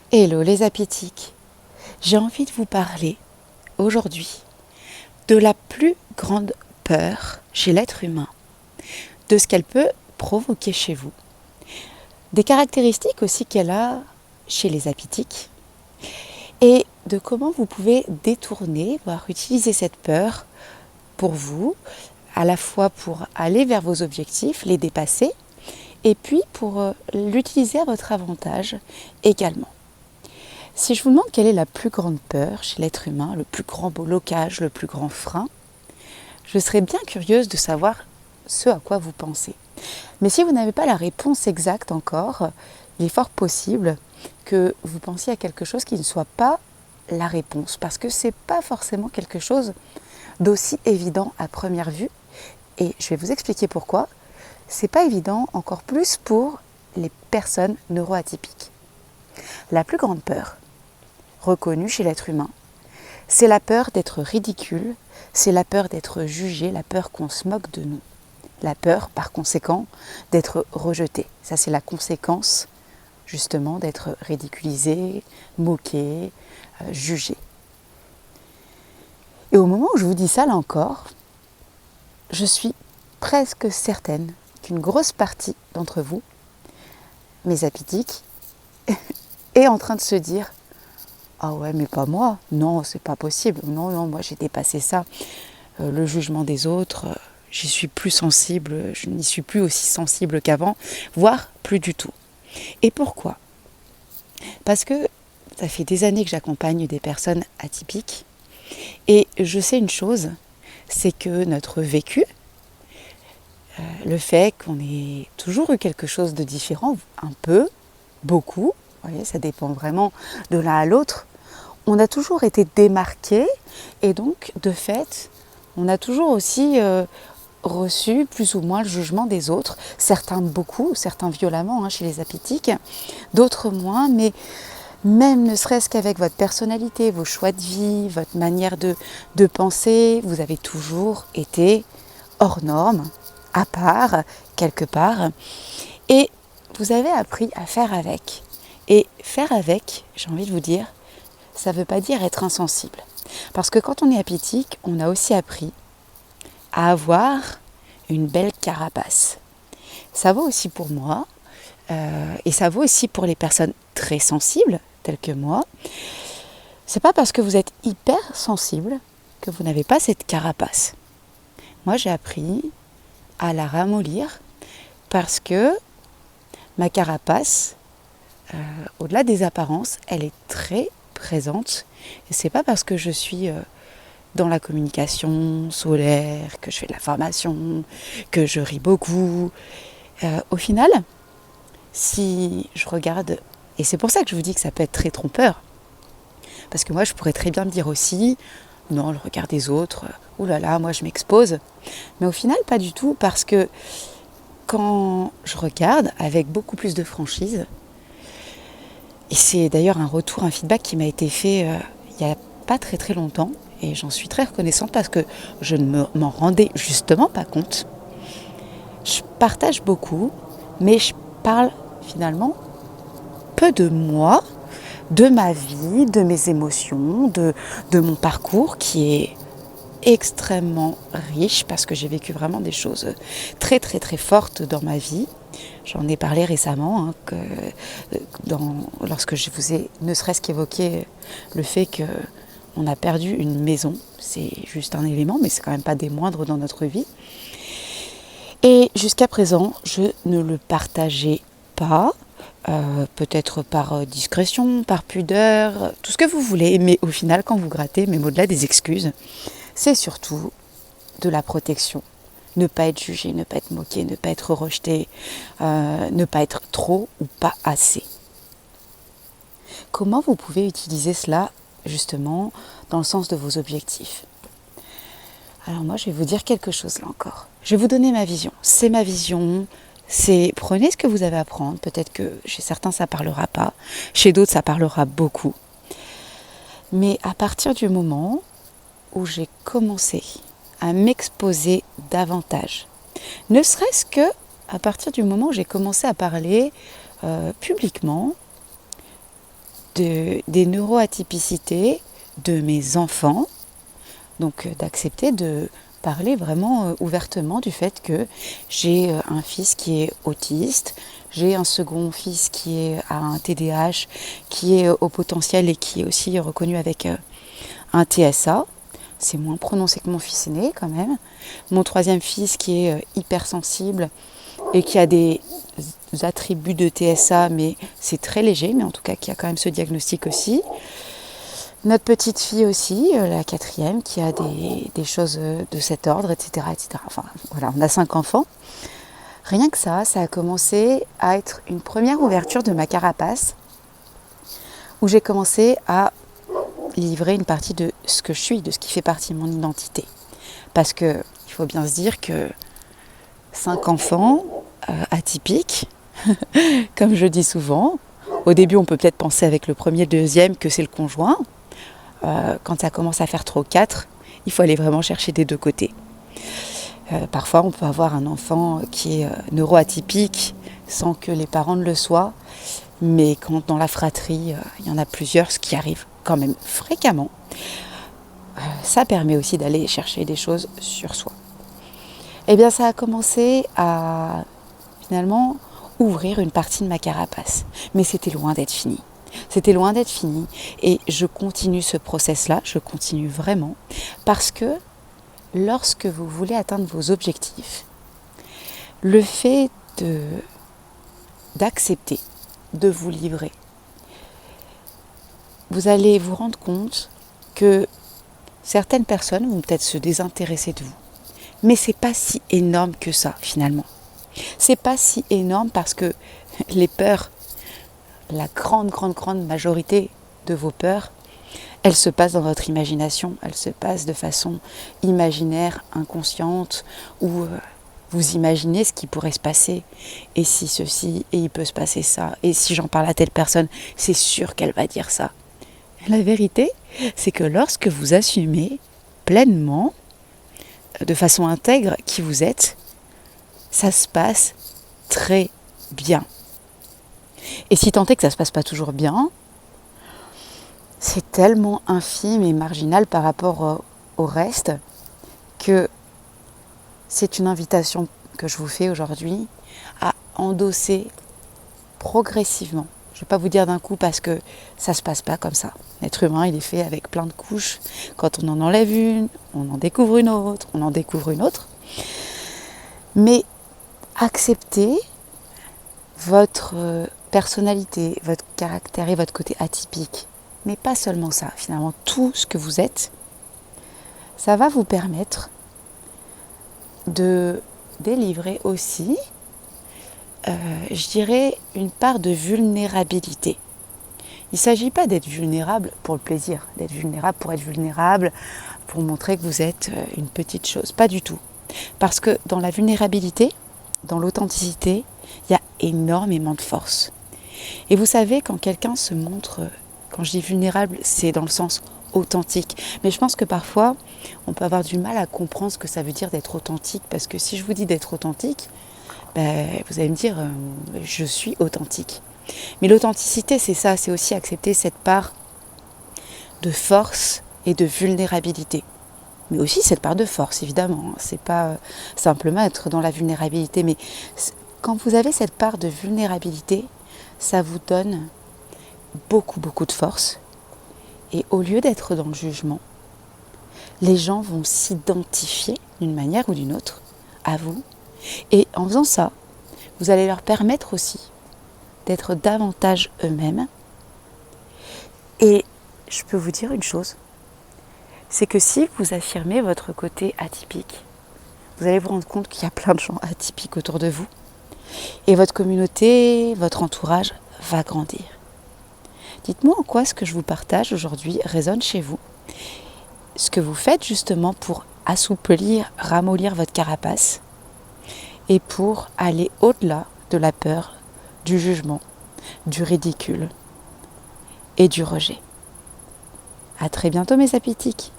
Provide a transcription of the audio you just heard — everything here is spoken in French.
Hello les appétiques, j'ai envie de vous parler aujourd'hui de la plus grande peur chez l'être humain, de ce qu'elle peut provoquer chez vous, des caractéristiques aussi qu'elle a chez les appétiques et de comment vous pouvez détourner, voire utiliser cette peur pour vous, à la fois pour aller vers vos objectifs, les dépasser et puis pour l'utiliser à votre avantage également. Si je vous demande quelle est la plus grande peur chez l'être humain, le plus grand blocage, le plus grand frein, je serais bien curieuse de savoir ce à quoi vous pensez. Mais si vous n'avez pas la réponse exacte encore, il est fort possible que vous pensiez à quelque chose qui ne soit pas la réponse, parce que ce n'est pas forcément quelque chose d'aussi évident à première vue. Et je vais vous expliquer pourquoi. Ce n'est pas évident encore plus pour les personnes neuroatypiques. La plus grande peur reconnue chez l'être humain, c'est la peur d'être ridicule, c'est la peur d'être jugé, la peur qu'on se moque de nous. La peur, par conséquent, d'être rejeté. Ça, c'est la conséquence, justement, d'être ridiculisé, moqué, jugé. Et au moment où je vous dis ça, là encore, je suis presque certaine qu'une grosse partie d'entre vous, mes appétiques, est en train de se dire « Ah ouais, mais pas moi, non, c'est pas possible, non, moi j'ai dépassé ça, le jugement des autres, j'y suis plus sensible, je n'y suis plus aussi sensible qu'avant, voire plus du tout. » Et pourquoi ? Parce que ça fait des années que j'accompagne des personnes atypiques et je sais une chose, c'est que notre vécu, le fait qu'on ait toujours eu quelque chose de différent, un peu, beaucoup, vous voyez, ça dépend vraiment de l'un à l'autre, on a toujours été démarqués et donc, de fait, on a toujours aussi reçu plus ou moins le jugement des autres, certains beaucoup, certains violemment chez les appétiques, d'autres moins, mais même ne serait-ce qu'avec votre personnalité, vos choix de vie, votre manière de penser, vous avez toujours été hors norme, à part, quelque part, et vous avez appris à faire avec. Et faire avec, j'ai envie de vous dire, ça ne veut pas dire être insensible. Parce que quand on est appétique, on a aussi appris à avoir une belle carapace. Ça vaut aussi pour moi, et ça vaut aussi pour les personnes très sensibles, telles que moi. C'est pas parce que vous êtes hyper sensible que vous n'avez pas cette carapace. Moi, j'ai appris à la ramollir parce que ma carapace, au-delà des apparences, elle est très présente. Et c'est pas parce que je suis dans la communication solaire, que je fais de la formation, que je ris beaucoup. Au final, si je regarde, et c'est pour ça que je vous dis que ça peut être très trompeur, parce que moi je pourrais très bien me dire aussi, non, le regard des autres, oulala, moi je m'expose. Mais au final, pas du tout, parce que quand je regarde avec beaucoup plus de franchise, et c'est d'ailleurs un retour, un feedback qui m'a été fait il n'y a pas très très longtemps, et j'en suis très reconnaissante parce que je ne m'en rendais justement pas compte. Je partage beaucoup, mais je parle finalement peu de moi, de ma vie, de mes émotions, de mon parcours qui est extrêmement riche parce que j'ai vécu vraiment des choses très très très fortes dans ma vie. J'en ai parlé récemment, lorsque je vous ai ne serait-ce qu'évoqué le fait qu'on a perdu une maison. C'est juste un élément, mais c'est quand même pas des moindres dans notre vie. Et jusqu'à présent, je ne le partageais pas, peut-être par discrétion, par pudeur, tout ce que vous voulez. Mais au final, quand vous grattez, même au-delà des excuses, c'est surtout de la protection. Ne pas être jugé, ne pas être moqué, ne pas être rejeté, ne pas être trop ou pas assez. Comment vous pouvez utiliser cela, justement, dans le sens de vos objectifs ? Alors moi, je vais vous dire quelque chose là encore. Je vais vous donner ma vision. C'est ma vision. Prenez ce que vous avez à prendre. Peut-être que chez certains, ça ne parlera pas. Chez d'autres, ça parlera beaucoup. Mais à partir du moment où j'ai commencé à m'exposer davantage, ne serait-ce que à partir du moment où j'ai commencé à parler publiquement des neuroatypicités de mes enfants, donc d'accepter de parler vraiment ouvertement du fait que j'ai un fils qui est autiste, j'ai un second fils qui a un TDAH, qui est au potentiel et qui est aussi reconnu avec un TSA. C'est moins prononcé que mon fils aîné quand même. Mon troisième fils qui est hypersensible et qui a des attributs de TSA, mais c'est très léger, mais en tout cas qui a quand même ce diagnostic aussi. Notre petite fille aussi, la quatrième, qui a des choses de cet ordre, etc., etc. Enfin, voilà, on a 5 enfants. Rien que ça a commencé à être une première ouverture de ma carapace, où j'ai commencé à livrer une partie de ce que je suis, de ce qui fait partie de mon identité. Parce que il faut bien se dire que 5 enfants atypiques, comme je dis souvent, au début on peut peut-être penser avec le premier, le deuxième que c'est le conjoint. Quand ça commence à faire trop 4, il faut aller vraiment chercher des deux côtés. Parfois on peut avoir un enfant qui est neuroatypique sans que les parents ne le soient, mais quand dans la fratrie il y en a plusieurs, ce qui arrive quand même fréquemment, ça permet aussi d'aller chercher des choses sur soi. Et bien ça a commencé à finalement ouvrir une partie de ma carapace, mais c'était loin d'être fini. C'était loin d'être fini et je continue ce process-là, je continue vraiment, parce que lorsque vous voulez atteindre vos objectifs, le fait d'accepter, de vous livrer, vous allez vous rendre compte que certaines personnes vont peut-être se désintéresser de vous, mais c'est pas si énorme que ça finalement. C'est pas si énorme parce que les peurs, la grande majorité de vos peurs, elles se passent dans votre imagination, elles se passent de façon imaginaire, inconsciente, où vous imaginez ce qui pourrait se passer. Et si ceci, et il peut se passer ça, et si j'en parle à telle personne, c'est sûr qu'elle va dire ça. La vérité, c'est que lorsque vous assumez pleinement, de façon intègre qui vous êtes, ça se passe très bien. Et si tant est que ça ne se passe pas toujours bien, c'est tellement infime et marginal par rapport au reste que c'est une invitation que je vous fais aujourd'hui à endosser progressivement. Je ne vais pas vous dire d'un coup parce que ça ne se passe pas comme ça. L'être humain, il est fait avec plein de couches. Quand on en enlève une, on en découvre une autre, on en découvre une autre. Mais acceptez votre personnalité, votre caractère et votre côté atypique. Mais pas seulement ça, finalement, tout ce que vous êtes, ça va vous permettre de délivrer aussi, je dirais, une part de vulnérabilité. Il ne s'agit pas d'être vulnérable pour le plaisir, d'être vulnérable pour être vulnérable, pour montrer que vous êtes une petite chose. Pas du tout. Parce que dans la vulnérabilité, dans l'authenticité, il y a énormément de force. Et vous savez, quand quelqu'un se montre, quand je dis vulnérable, c'est dans le sens authentique. Mais je pense que parfois, on peut avoir du mal à comprendre ce que ça veut dire d'être authentique. Parce que si je vous dis d'être authentique, vous allez me dire, je suis authentique. Mais l'authenticité, c'est ça, c'est aussi accepter cette part de force et de vulnérabilité. Mais aussi cette part de force, évidemment. C'est pas simplement être dans la vulnérabilité. Mais quand vous avez cette part de vulnérabilité, ça vous donne beaucoup de force. Et au lieu d'être dans le jugement, les gens vont s'identifier d'une manière ou d'une autre à vous. Et en faisant ça, vous allez leur permettre aussi d'être davantage eux-mêmes. Et je peux vous dire une chose, c'est que si vous affirmez votre côté atypique, vous allez vous rendre compte qu'il y a plein de gens atypiques autour de vous. Et votre communauté, votre entourage va grandir. Dites-moi en quoi ce que je vous partage aujourd'hui résonne chez vous. Ce que vous faites justement pour assouplir, ramollir votre carapace et pour aller au-delà de la peur, du jugement, du ridicule et du rejet. À très bientôt mes appétits.